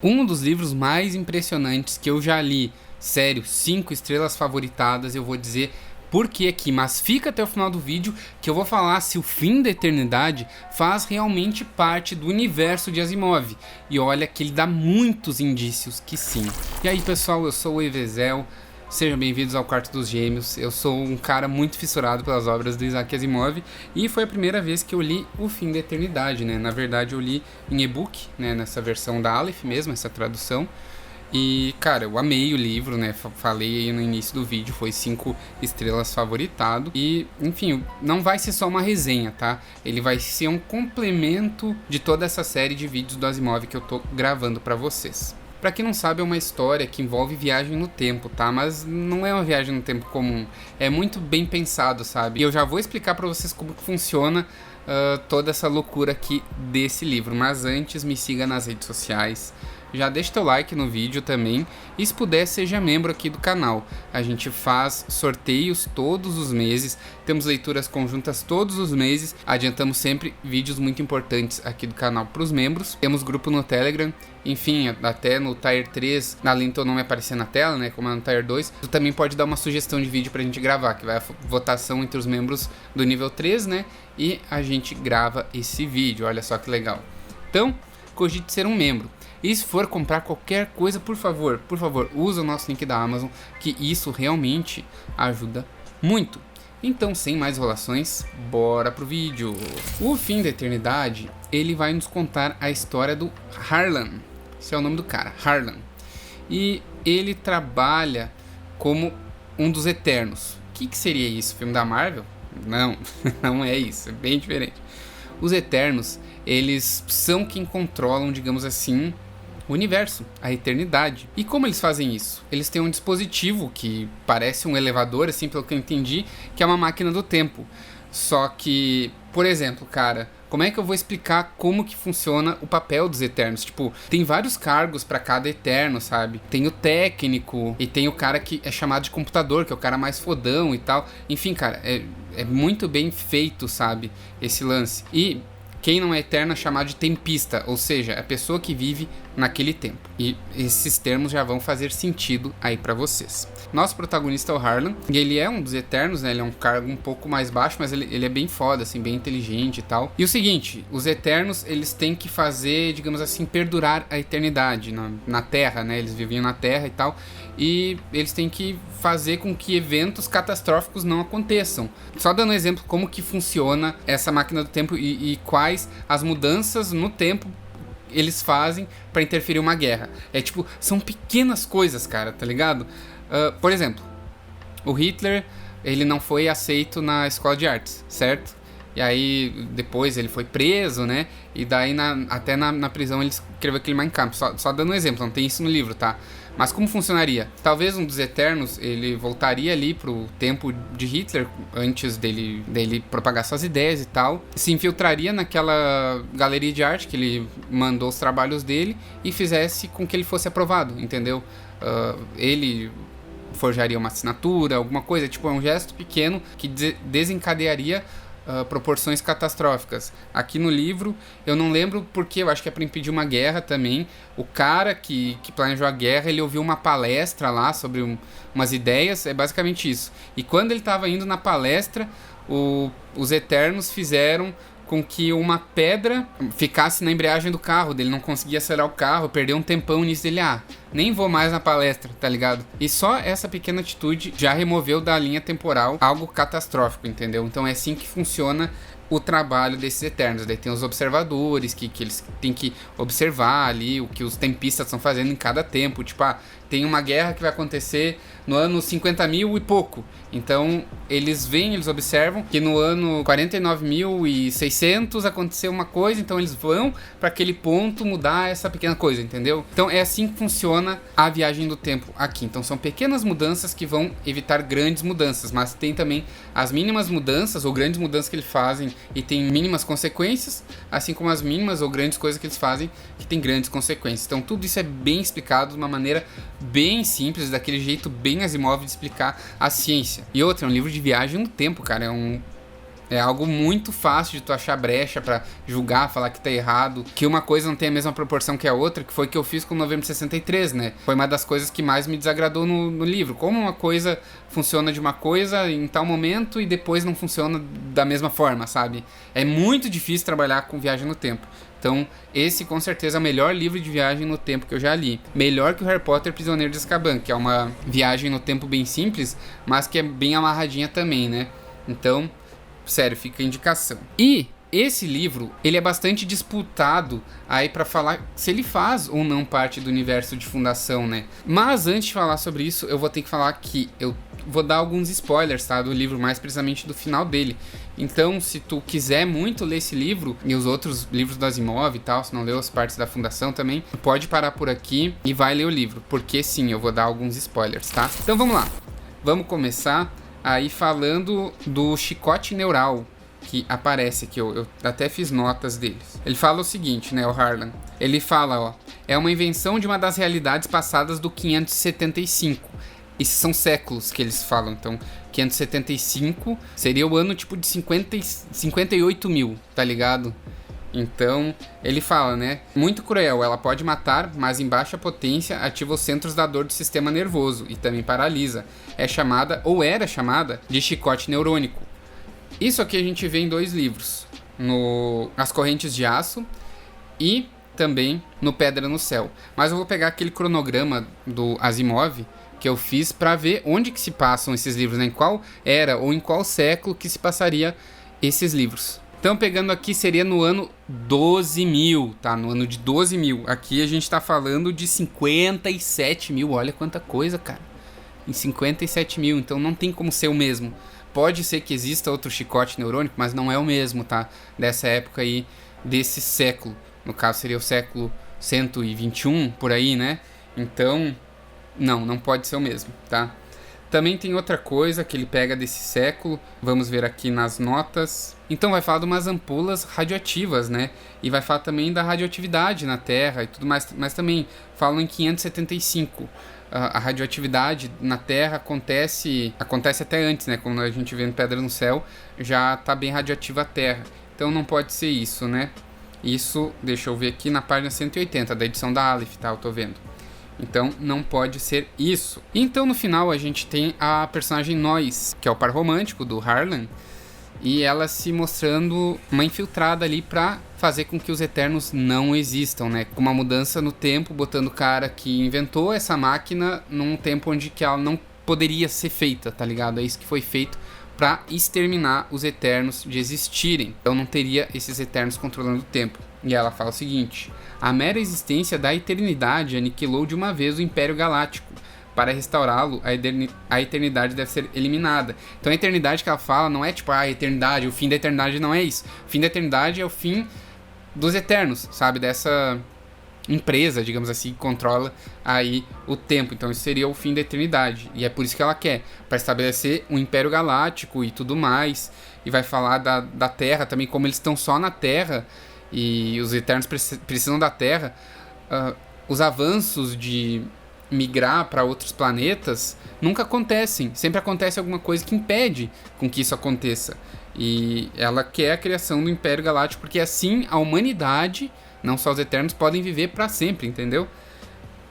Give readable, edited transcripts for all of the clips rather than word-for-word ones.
Um dos livros mais impressionantes que eu já li, sério, 5 estrelas favoritadas, eu vou dizer por que aqui, mas fica até o final do vídeo que eu vou falar se o Fim da Eternidade faz realmente parte do universo de Asimov. E olha que ele dá muitos indícios que sim. E aí pessoal, eu sou o Evezel. Sejam bem-vindos ao Quarto dos Gêmeos. Eu sou um cara muito fissurado pelas obras do Isaac Asimov e foi a primeira vez que eu li O Fim da Eternidade, né? Na verdade eu li em e-book, né? Nessa versão da Aleph mesmo, essa tradução. E, cara, eu amei o livro, né? Falei aí no início do vídeo, foi 5 estrelas favoritado. E, enfim, não vai ser só uma resenha, tá? Ele vai ser um complemento de toda essa série de vídeos do Asimov que eu tô gravando pra vocês. Pra quem não sabe, é uma história que envolve viagem no tempo, tá? Mas não é uma viagem no tempo comum. É muito bem pensado, sabe? E eu já vou explicar pra vocês como que funciona toda essa loucura aqui desse livro. Mas antes, me siga nas redes sociais. Já deixa teu like no vídeo também. E se puder, seja membro aqui do canal. A gente faz sorteios todos os meses. Temos leituras conjuntas todos os meses. Adiantamos sempre vídeos muito importantes aqui do canal para os membros. Temos grupo no Telegram. Enfim, até no Tier 3, além do teu nome aparecer na tela, né? Como é no Tier 2. Tu também pode dar uma sugestão de vídeo pra gente gravar. Que vai a votação entre os membros do nível 3, né? E a gente grava esse vídeo. Olha só que legal. Então, cogite ser um membro. E se for comprar qualquer coisa, por favor, usa o nosso link da Amazon, que isso realmente ajuda muito. Então, sem mais enrolações, bora pro vídeo. O Fim da Eternidade, ele vai nos contar a história do Harlan. Esse é o nome do cara, Harlan. E ele trabalha como um dos Eternos. O que seria isso? Filme da Marvel? Não, não é isso, é bem diferente. Os Eternos, eles são quem controlam, digamos assim, o universo, a eternidade. E como eles fazem isso? Eles têm um dispositivo que parece um elevador, assim, pelo que eu entendi, que é uma máquina do tempo. Só que, por exemplo, cara, como é que eu vou explicar como que funciona o papel dos Eternos? Tipo, tem vários cargos pra cada Eterno, sabe? Tem o técnico e tem o cara que é chamado de computador, que é o cara mais fodão e tal. Enfim, cara, é muito bem feito, sabe? Esse lance. E quem não é eterno é chamado de tempista, ou seja, é a pessoa que vive naquele tempo. E esses termos já vão fazer sentido aí pra vocês. Nosso protagonista é o Harlan, e ele é um dos Eternos, né? Ele é um cargo um pouco mais baixo, mas ele é bem foda, assim, bem inteligente e tal. E o seguinte, os Eternos, eles têm que fazer, digamos assim, perdurar a eternidade na Terra, né? Eles viviam na Terra e tal, e eles têm que fazer com que eventos catastróficos não aconteçam. Só dando um exemplo como que funciona essa máquina do tempo e quais as mudanças no tempo eles fazem pra interferir uma guerra. É tipo, são pequenas coisas, cara, tá ligado? Por exemplo, o Hitler, ele não foi aceito na escola de artes, certo? E aí, depois ele foi preso, né? E daí, até na prisão, ele escreveu aquele Mein Kampf. Só dando um exemplo, não tem isso no livro, tá? Mas como funcionaria? Talvez um dos Eternos, ele voltaria ali pro tempo de Hitler, antes dele propagar suas ideias e tal. Se infiltraria naquela galeria de arte que ele mandou os trabalhos dele e fizesse com que ele fosse aprovado, entendeu? Ele forjaria uma assinatura, alguma coisa. Tipo, é um gesto pequeno que desencadearia proporções catastróficas. Aqui no livro, eu não lembro porque, eu acho que é para impedir uma guerra também. O cara que planejou a guerra, ele ouviu uma palestra lá sobre umas ideias, é basicamente isso. E quando ele estava indo na palestra, os Eternos fizeram com que uma pedra ficasse na embreagem do carro, dele não conseguia acelerar o carro, perdeu um tempão nisso, dele, nem vou mais na palestra, tá ligado? E só essa pequena atitude já removeu da linha temporal algo catastrófico, entendeu? Então é assim que funciona o trabalho desses Eternos. Daí tem os observadores, que eles têm que observar ali o que os tempistas estão fazendo em cada tempo. Tipo, tem uma guerra que vai acontecer no ano 50.000 e pouco. Então, eles observam que no ano 49.600 aconteceu uma coisa, então eles vão para aquele ponto mudar essa pequena coisa, entendeu? Então, é assim que funciona a viagem do tempo aqui. Então, são pequenas mudanças que vão evitar grandes mudanças, mas tem também as mínimas mudanças ou grandes mudanças que eles fazem e tem mínimas consequências, assim como as mínimas ou grandes coisas que eles fazem que tem grandes consequências. Então, tudo isso é bem explicado de uma maneira bem simples, daquele jeito bem Asimov de explicar a ciência. E outra, é um livro de viagem no tempo, cara. É algo muito fácil de tu achar brecha pra julgar, falar que tá errado, que uma coisa não tem a mesma proporção que a outra, que foi o que eu fiz com o Novembro de 63, né? Foi uma das coisas que mais me desagradou no livro. Como uma coisa funciona de uma coisa em tal momento e depois não funciona da mesma forma, sabe? É muito difícil trabalhar com viagem no tempo. Então, esse com certeza é o melhor livro de viagem no tempo que eu já li. Melhor que o Harry Potter Prisioneiro de Azkaban, que é uma viagem no tempo bem simples, mas que é bem amarradinha também, né? Então, sério, fica a indicação. E esse livro, ele é bastante disputado aí pra falar se ele faz ou não parte do universo de Fundação, né? Mas antes de falar sobre isso, eu vou ter que falar que eu vou dar alguns spoilers, tá? Do livro, mais precisamente do final dele. Então, se tu quiser muito ler esse livro e os outros livros do Asimov e tal, se não leu as partes da Fundação também, pode parar por aqui e vai ler o livro, porque sim, eu vou dar alguns spoilers, tá? Então vamos lá. Vamos começar aí falando do chicote neural que aparece aqui, eu até fiz notas deles. Ele fala o seguinte, né, o Harlan. Ele fala, ó, é uma invenção de uma das realidades passadas do 575. Esses são séculos que eles falam, então 575 seria o ano tipo de 58 mil, tá ligado? Então, ele fala, né? Muito cruel, ela pode matar, mas em baixa potência ativa os centros da dor do sistema nervoso e também paralisa. É chamada, ou era chamada, de chicote neurônico. Isso aqui a gente vê em 2 livros, no As Correntes de Aço e também no Pedra no Céu. Mas eu vou pegar aquele cronograma do Asimov que eu fiz para ver onde que se passam esses livros, né? Em qual era ou em qual século que se passaria esses livros. Então, pegando aqui, seria no ano 12.000, tá? No ano de 12.000. Aqui a gente tá falando de 57 mil. Olha quanta coisa, cara. Em 57 mil, então não tem como ser o mesmo. Pode ser que exista outro chicote neurônico, mas não é o mesmo, tá? Dessa época aí, desse século. No caso, seria o século 121, por aí, né? Então, não pode ser o mesmo, tá? Também tem outra coisa que ele pega desse século, vamos ver aqui nas notas. Então vai falar de umas ampolas radioativas, né? E vai falar também da radioatividade na Terra e tudo mais, mas também falam em 575. A radioatividade na Terra acontece até antes, né? Como a gente vê no Pedra no Céu, já tá bem radioativa a Terra. Então não pode ser isso, né? Isso, deixa eu ver aqui na página 180 da edição da Aleph, tá? Eu tô vendo. Então não pode ser isso. Então no final a gente tem a personagem Noyes, que é o par romântico do Harlan, e ela se mostrando uma infiltrada ali pra fazer com que os Eternos não existam, né? Com uma mudança no tempo, botando o cara que inventou essa máquina num tempo onde que ela não poderia ser feita, tá ligado? É isso que foi feito pra exterminar os Eternos de existirem. Então não teria esses Eternos controlando o tempo. E ela fala o seguinte: a mera existência da eternidade aniquilou de uma vez o Império Galáctico. Para restaurá-lo, a eternidade deve ser eliminada. Então a eternidade que ela fala não é tipo a eternidade, o fim da eternidade não é isso. O fim da eternidade é o fim dos Eternos, sabe? Dessa empresa, digamos assim, que controla aí o tempo. Então isso seria o fim da eternidade. E é por isso que ela quer, para estabelecer um Império Galáctico e tudo mais. E vai falar da Terra também, como eles estão só na Terra e os Eternos precisam da Terra. Os avanços de migrar para outros planetas nunca acontecem. Sempre acontece alguma coisa que impede com que isso aconteça. E ela quer a criação do Império Galáctico, porque assim a humanidade, não só os Eternos, podem viver para sempre, entendeu?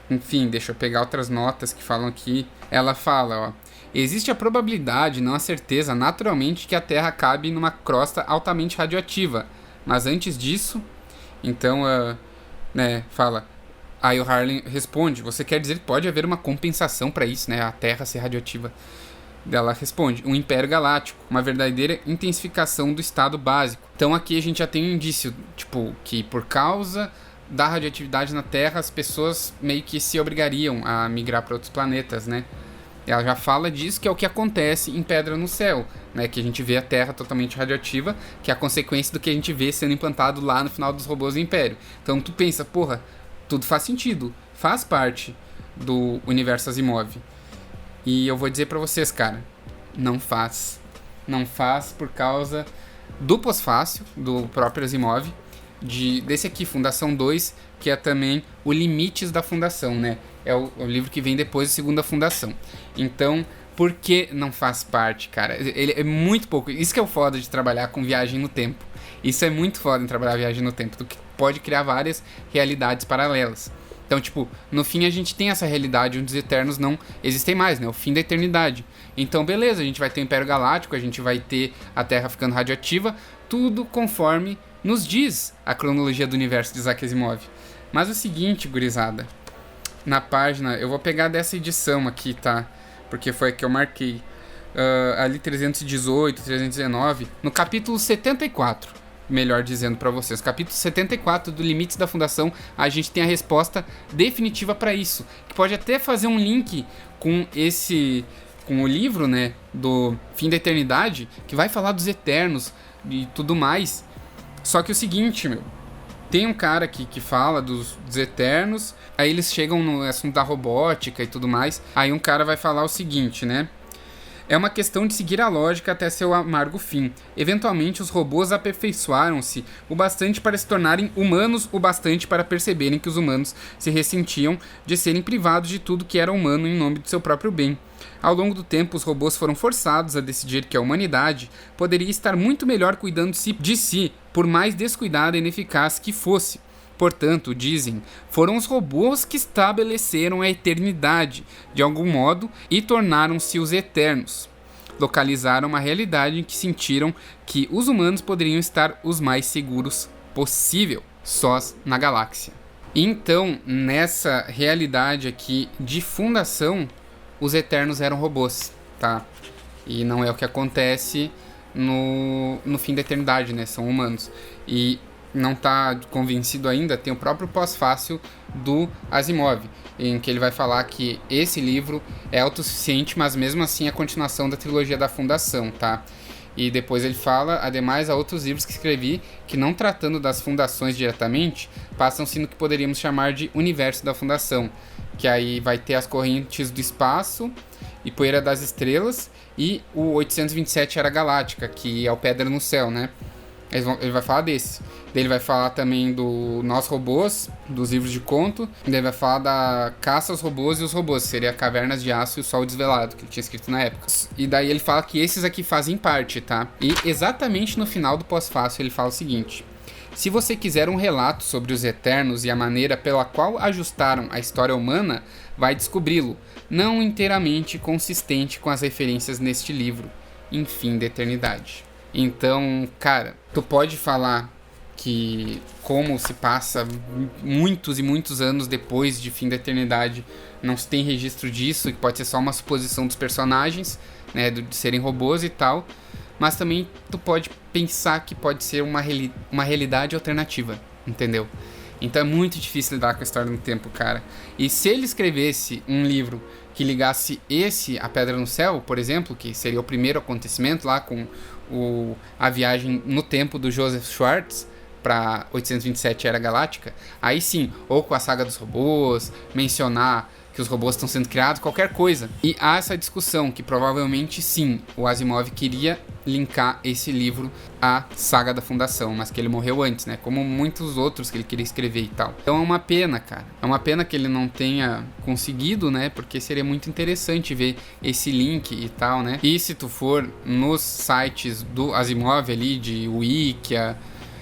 Enfim, deixa eu pegar outras notas que falam aqui. Ela fala, ó: existe a probabilidade, não a certeza, naturalmente, que a Terra cabe numa crosta altamente radioativa. Mas antes disso, então, né, fala... Aí o Harlan responde: você quer dizer que pode haver uma compensação para isso, né? A Terra ser radioativa. Ela responde: um Império Galáctico, uma verdadeira intensificação do estado básico. Então aqui a gente já tem um indício, tipo, que por causa da radioatividade na Terra, as pessoas meio que se obrigariam a migrar para outros planetas, né? Ela já fala disso, que é o que acontece em Pedra no Céu, né? Que a gente vê a Terra totalmente radioativa, que é a consequência do que a gente vê sendo implantado lá no final dos Robôs do Império. Então tu pensa, porra, tudo faz sentido, faz parte do universo Asimov. E eu vou dizer pra vocês, cara, não faz. Não faz por causa do pós-fácil, do próprio Asimov, desse aqui, Fundação 2, que é também o Limites da Fundação, né? É o livro que vem depois da Segunda Fundação. Então, Por que não faz parte, cara? Ele é muito pouco. Isso que é o foda de trabalhar com viagem no tempo. Isso é muito foda em trabalhar viagem no tempo. Tu pode criar várias realidades paralelas. Então, tipo, no fim a gente tem essa realidade onde os Eternos não existem mais, né? O fim da eternidade. Então, beleza, a gente vai ter o Império Galáctico, a gente vai ter a Terra ficando radioativa, tudo conforme nos diz a cronologia do universo de Isaac Asimov. Mas é o seguinte, gurizada, na página, eu vou pegar dessa edição aqui, tá? Porque foi a que eu marquei. Ali 318, 319, no capítulo 74. Melhor dizendo para vocês, capítulo 74 do Limites da Fundação, a gente tem a resposta definitiva para isso, que pode até fazer um link com com o livro, né, do Fim da Eternidade, que vai falar dos Eternos e tudo mais. Só que é o seguinte, meu, tem um cara aqui que fala dos Eternos, aí eles chegam no assunto da robótica e tudo mais, aí um cara vai falar o seguinte, né? É uma questão de seguir a lógica até seu amargo fim. Eventualmente, os robôs aperfeiçoaram-se o bastante para se tornarem humanos o bastante para perceberem que os humanos se ressentiam de serem privados de tudo que era humano em nome do seu próprio bem. Ao longo do tempo, os robôs foram forçados a decidir que a humanidade poderia estar muito melhor cuidando de si, por mais descuidada e ineficaz que fosse. Portanto, dizem, foram os robôs que estabeleceram a eternidade, de algum modo, e tornaram-se os eternos. Localizaram uma realidade em que sentiram que os humanos poderiam estar os mais seguros possível, sós na galáxia. Então, nessa realidade aqui de fundação, os eternos eram robôs, tá? E não é o que acontece no fim da eternidade, né? São humanos. E não está convencido ainda, tem o próprio pós-fácil do Asimov, em que ele vai falar que esse livro é autossuficiente, mas mesmo assim é a continuação da trilogia da Fundação, tá? E depois ele fala, ademais, há outros livros que escrevi que, não tratando das fundações diretamente, passam-se no que poderíamos chamar de universo da Fundação, que aí vai ter as correntes do espaço e poeira das estrelas, e o 827 Era Galáctica, que é o Pedra no Céu, né? Ele vai falar desse. Daí ele vai falar também do Nós Robôs, dos livros de conto. Daí ele vai falar da Caça aos Robôs e os Robôs, que seria Cavernas de Aço e o Sol Desvelado, que ele tinha escrito na época. E daí ele fala que esses aqui fazem parte, tá? E exatamente no final do pós-fácil ele fala o seguinte: se você quiser um relato sobre os Eternos e a maneira pela qual ajustaram a história humana, vai descobri-lo, não inteiramente consistente com as referências neste livro, em Fim da Eternidade. Então, cara, tu pode falar que como se passa muitos e muitos anos depois de Fim da Eternidade, não se tem registro disso, que pode ser só uma suposição dos personagens, né, de serem robôs e tal, mas também tu pode pensar que pode ser uma realidade alternativa, entendeu? Então é muito difícil lidar com a história no tempo, cara. E se ele escrevesse um livro que ligasse A Pedra no Céu, por exemplo, que seria o primeiro acontecimento lá com a viagem no tempo do Joseph Schwartz para 827 Era Galáctica, aí sim, ou com a saga dos robôs, mencionar que os robôs estão sendo criados, qualquer coisa. E há essa discussão que provavelmente sim, o Asimov queria linkar esse livro à saga da Fundação, mas que ele morreu antes, né? Como muitos outros que ele queria escrever e tal. Então é uma pena, cara. É uma pena que ele não tenha conseguido, né? Porque seria muito interessante ver esse link e tal, né? E se tu for nos sites do Asimov ali, de Wikia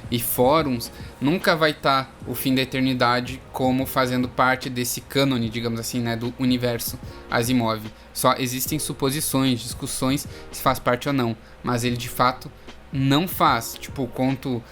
e fóruns, nunca vai estar o Fim da Eternidade como fazendo parte desse cânone, digamos assim, né, do universo Asimov. Só existem suposições, discussões se faz parte ou não, mas ele de fato não faz. Tipo o conto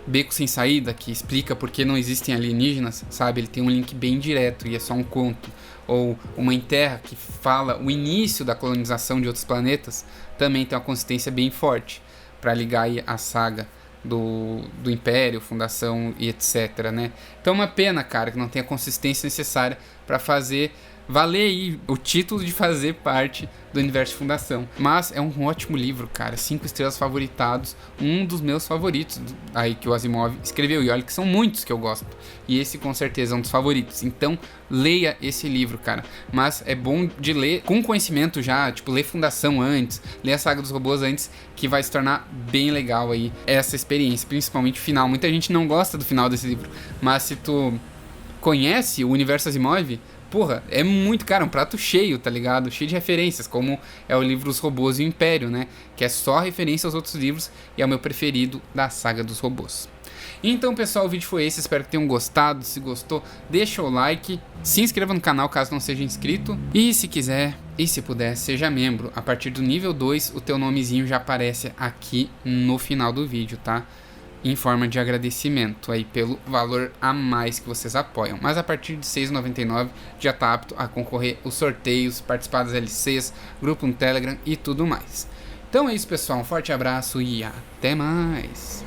Beco Sem Saída, que explica por que não existem alienígenas, sabe? Ele tem um link bem direto e é só um conto. Ou o Mãe Terra, que fala o início da colonização de outros planetas, também tem uma consistência bem forte para ligar aí a saga do Império, Fundação e etc, né? Então é uma pena, cara, que não tenha a consistência necessária para fazer valer aí o título de fazer parte do universo de Fundação. Mas é um ótimo livro, cara. 5 estrelas favoritados. Um dos meus favoritos aí que o Asimov escreveu. E olha que são muitos que eu gosto. E esse com certeza é um dos favoritos. Então leia esse livro, cara. Mas é bom de ler com conhecimento já. Tipo, ler Fundação antes. Ler a Saga dos Robôs antes. Que vai se tornar bem legal aí essa experiência. Principalmente o final. Muita gente não gosta do final desse livro. Mas se tu conhece o universo Asimov, porra, é muito, cara, um prato cheio, tá ligado? Cheio de referências, como é o livro Os Robôs e o Império, né? Que é só referência aos outros livros e é o meu preferido da saga dos robôs. Então, pessoal, o vídeo foi esse, espero que tenham gostado. Se gostou, deixa o like, se inscreva no canal caso não seja inscrito, e se quiser e se puder, seja membro. A partir do nível 2, o teu nomezinho já aparece aqui no final do vídeo, tá? Em forma de agradecimento aí pelo valor a mais que vocês apoiam. Mas a partir de R$ 6,99 já tá apto a concorrer os sorteios, participar das LCs, grupo no Telegram e tudo mais. Então é isso, pessoal, um forte abraço e até mais!